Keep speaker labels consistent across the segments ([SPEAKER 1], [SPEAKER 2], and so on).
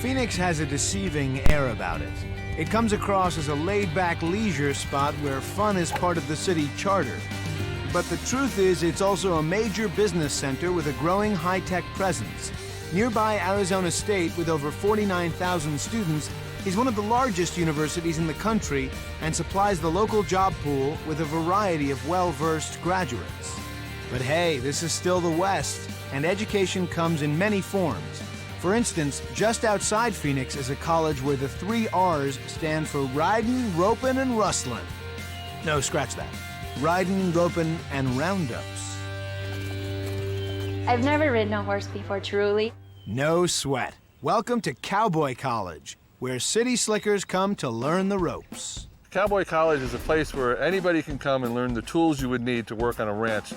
[SPEAKER 1] Phoenix has a deceiving air about it. It comes across as a laid-back leisure spot where fun is part of the city charter. But the truth is, it's also a major business center with a growing high-tech presence. Nearby Arizona State, with over 49,000 students, is one of the largest universities in the country and supplies the local job pool with a variety of well-versed graduates. But hey, this is still the West, and education comes in many forms. For instance, just outside Phoenix is a college where the 3 R's stand for ridin', ropin', and rustlin'. No, scratch that. Ridin', ropin', and roundups.
[SPEAKER 2] I've never ridden a horse before, truly.
[SPEAKER 1] No sweat. Welcome to Cowboy College, where city slickers come to learn the ropes.
[SPEAKER 3] Cowboy College is a place where anybody can come and learn the tools you would need to work on a ranch.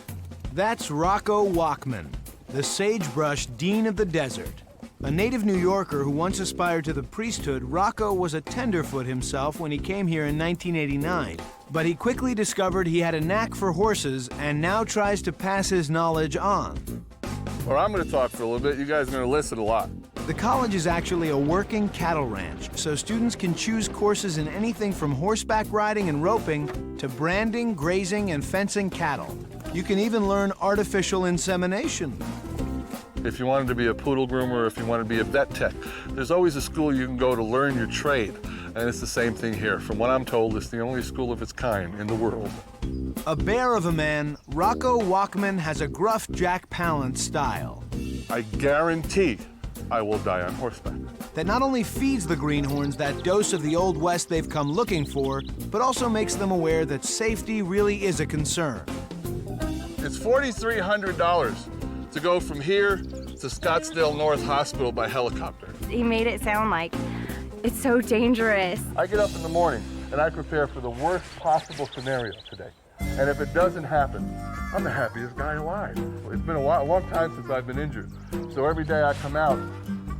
[SPEAKER 1] That's Rocco Walkman, the sagebrush dean of the desert. A native New Yorker who once aspired to the priesthood, Rocco was a tenderfoot himself when he came here in 1989. But he quickly discovered he had a knack for horses and now tries to pass his knowledge on.
[SPEAKER 3] Well, I'm going to talk for a little bit. You guys are going to listen a lot.
[SPEAKER 1] The college is actually a working cattle ranch, so students can choose courses in anything from horseback riding and roping to branding, grazing, and fencing cattle. You can even learn artificial insemination.
[SPEAKER 3] If you wanted to be a poodle groomer, or if you wanted to be a vet tech, there's always a school you can go to learn your trade. And it's the same thing here. From what I'm told, it's the only school of its kind in the world.
[SPEAKER 1] A bear of a man, Rocco Walkman has a gruff Jack Palance style.
[SPEAKER 3] I guarantee I will die on horseback.
[SPEAKER 1] That not only feeds the greenhorns that dose of the Old West they've come looking for, but also makes them aware that safety really is a concern.
[SPEAKER 3] It's $4,300 to go from here to Scottsdale North Hospital by helicopter.
[SPEAKER 2] He made it sound like it's so dangerous.
[SPEAKER 3] I get up in the morning and I prepare for the worst possible scenario today. And if it doesn't happen, I'm the happiest guy alive. It's been a long time since I've been injured. So every day I come out,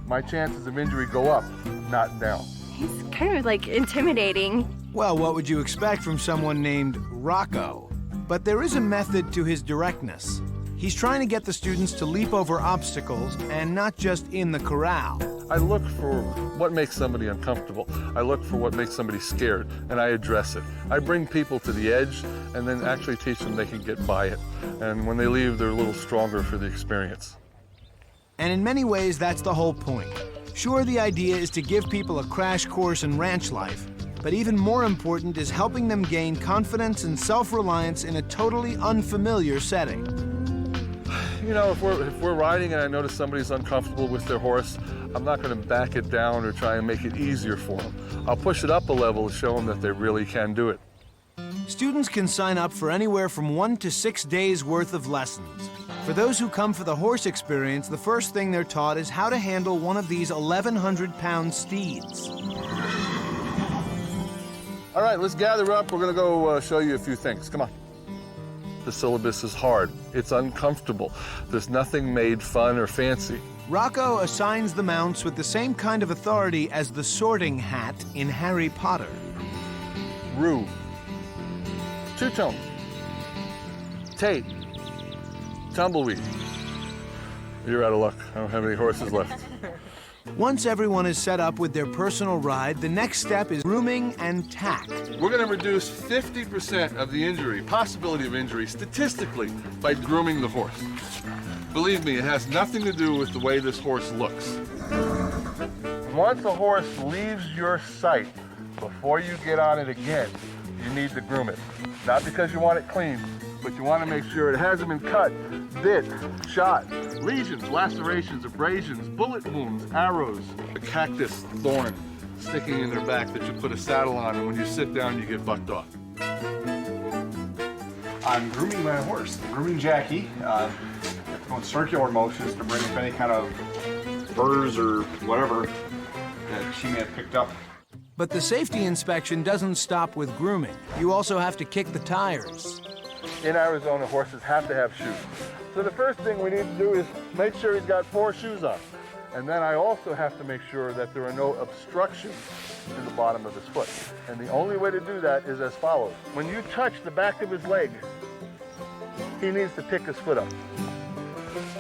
[SPEAKER 3] my chances of injury go up, not down.
[SPEAKER 2] He's kind of like intimidating.
[SPEAKER 1] Well, what would you expect from someone named Rocco? But there is a method to his directness. He's trying to get the students to leap over obstacles and not just in the corral.
[SPEAKER 3] I look for what makes somebody uncomfortable. I look for what makes somebody scared, and I address it. I bring people to the edge and then actually teach them they can get by it. And when they leave, they're a little stronger for the experience.
[SPEAKER 1] And in many ways, that's the whole point. Sure, the idea is to give people a crash course in ranch life, but even more important is helping them gain confidence and self-reliance in a totally unfamiliar setting.
[SPEAKER 3] You know, if we're riding and I notice somebody's uncomfortable with their horse, I'm not going to back it down or try and make it easier for them. I'll push it up a level to show them that they really can do it.
[SPEAKER 1] Students can sign up for anywhere from 1 to 6 days worth of lessons. For those who come for the horse experience, the first thing they're taught is how to handle one of these 1,100-pound steeds.
[SPEAKER 3] All right, let's gather up. We're going to go show you a few things. Come on. The syllabus is hard. It's uncomfortable. There's nothing made fun or fancy.
[SPEAKER 1] Rocco assigns the mounts with the same kind of authority as the Sorting Hat in Harry Potter.
[SPEAKER 3] Rue. Two-tone. Tate. Tumbleweed. You're out of luck. I don't have any horses left.
[SPEAKER 1] Once everyone is set up with their personal ride, the next step is grooming and tack.
[SPEAKER 3] We're going to reduce 50% of the possibility of injury, statistically, by grooming the horse. Believe me, it has nothing to do with the way this horse looks. Once a horse leaves your sight, before you get on it again, you need to groom it. Not because you want it clean, but you want to make sure it hasn't been cut, bit, shot, lesions, lacerations, abrasions, bullet wounds, arrows, a cactus thorn sticking in their back that you put a saddle on, and when you sit down, you get bucked off.
[SPEAKER 4] I'm grooming my horse, grooming Jackie, going circular motions to bring up any kind of burrs or whatever that she may have picked up.
[SPEAKER 1] But the safety inspection doesn't stop with grooming. You also have to kick the tires.
[SPEAKER 3] In Arizona, horses have to have shoes. So the first thing we need to do is make sure he's got 4 shoes on. And then I also have to make sure that there are no obstructions in the bottom of his foot. And the only way to do that is as follows. When you touch the back of his leg, he needs to pick his foot up.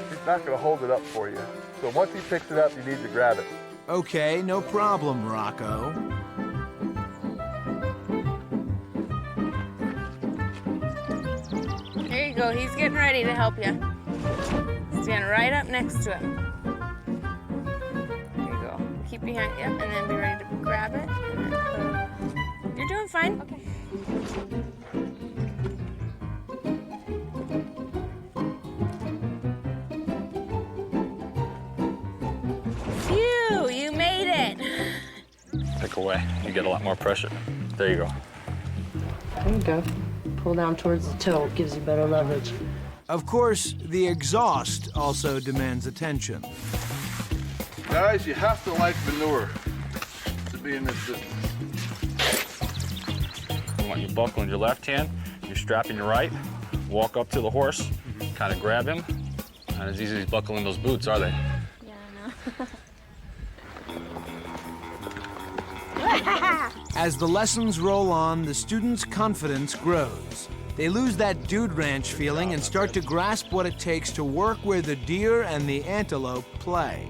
[SPEAKER 3] He's not going to hold it up for you. So once he picks it up, you need to grab it.
[SPEAKER 1] Okay, no problem, Rocco.
[SPEAKER 5] Here you go. He's getting ready to help you. Stand right up next to him. There you go. Keep behind, yep, and then be ready to grab it. And then you're doing fine. Okay. Phew, you made it.
[SPEAKER 6] Pick away. You get a lot more pressure. There you go.
[SPEAKER 7] There you go. Pull down towards the toe, gives you better leverage.
[SPEAKER 1] Of course, the exhaust also demands attention.
[SPEAKER 3] Guys, you have to like manure to be in this business.
[SPEAKER 6] You want your buckle in your left hand, your strap in your right, walk up to the horse, kind of grab him. Not as easy as buckling those boots, are they?
[SPEAKER 2] Yeah, I know.
[SPEAKER 1] As the lessons roll on, the students' confidence grows. They lose that dude ranch feeling and start to grasp what it takes to work where the deer and the antelope play.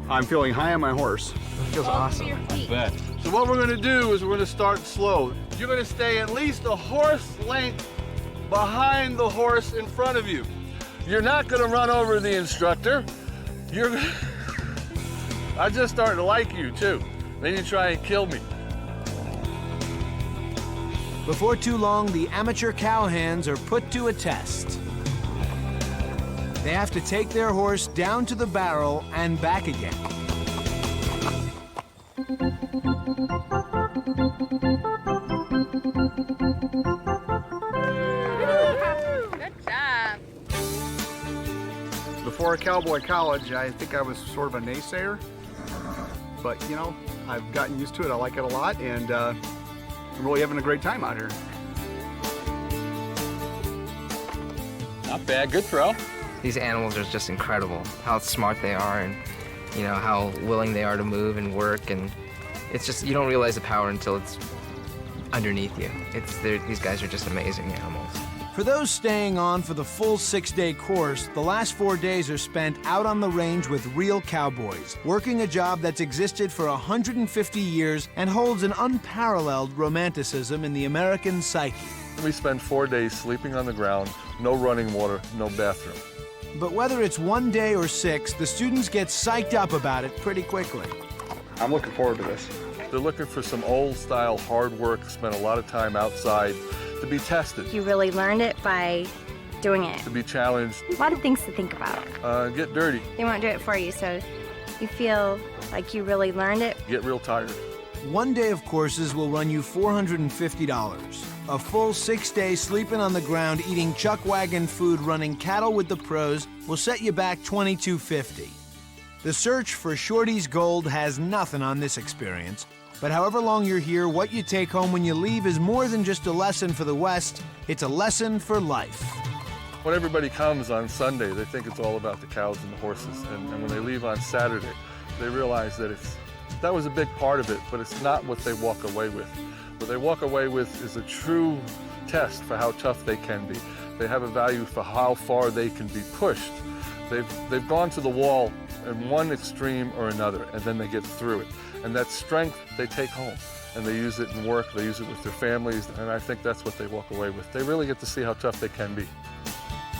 [SPEAKER 4] I'm feeling high on my horse.
[SPEAKER 7] It feels awesome.
[SPEAKER 6] I bet.
[SPEAKER 3] So what we're gonna do is we're gonna start slow. You're gonna stay at least a horse length behind the horse in front of you. You're not gonna run over the instructor. You're I just started to like you too. Then you try and kill me.
[SPEAKER 1] Before too long, the amateur cowhands are put to a test. They have to take their horse down to the barrel and back again.
[SPEAKER 5] Good job.
[SPEAKER 4] Before Cowboy College, I think I was sort of a naysayer. But, you know, I've gotten used to it. I like it a lot, and I'm really having a great time out here.
[SPEAKER 6] Not bad. Good throw.
[SPEAKER 8] These animals are just incredible, how smart they are and, you know, how willing they are to move and work. And it's just, you don't realize the power until it's underneath you. These guys are just amazing animals.
[SPEAKER 1] For those staying on for the full 6-day course, the last 4 days are spent out on the range with real cowboys, working a job that's existed for 150 years and holds an unparalleled romanticism in the American psyche.
[SPEAKER 3] We spend 4 days sleeping on the ground, no running water, no bathroom.
[SPEAKER 1] But whether it's 1 day or 6, the students get psyched up about it pretty quickly.
[SPEAKER 4] I'm looking forward to this.
[SPEAKER 3] They're looking for some old-style hard work, spend a lot of time outside, to be tested,
[SPEAKER 2] You really learned it by doing it.
[SPEAKER 3] to be challenged,
[SPEAKER 2] A lot of things to think about.
[SPEAKER 3] get dirty,
[SPEAKER 2] They won't do it for you, so you feel like you really learned it.
[SPEAKER 3] get real tired.
[SPEAKER 1] 1 day of courses will run you $450. A full 6 days sleeping on the ground, eating chuck wagon food, running cattle with the pros will set you back $22.50. The search for Shorty's Gold has nothing on this experience. But however long you're here, what you take home when you leave is more than just a lesson for the West. It's a lesson for life.
[SPEAKER 3] When everybody comes on Sunday, they think it's all about the cows and the horses. And when they leave on Saturday, they realize that that was a big part of it, but it's not what they walk away with. What they walk away with is a true test for how tough they can be. They have a value for how far they can be pushed. They've gone to the wall in one extreme or another, and then they get through it. And that strength they take home, and they use it in work, they use it with their families, and I think that's what they walk away with. They really get to see how tough they can be.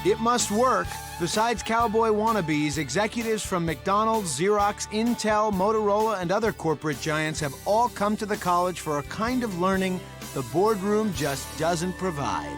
[SPEAKER 1] It must work. Besides cowboy wannabes, executives from McDonald's, Xerox, Intel, Motorola, and other corporate giants have all come to the college for a kind of learning the boardroom just doesn't provide.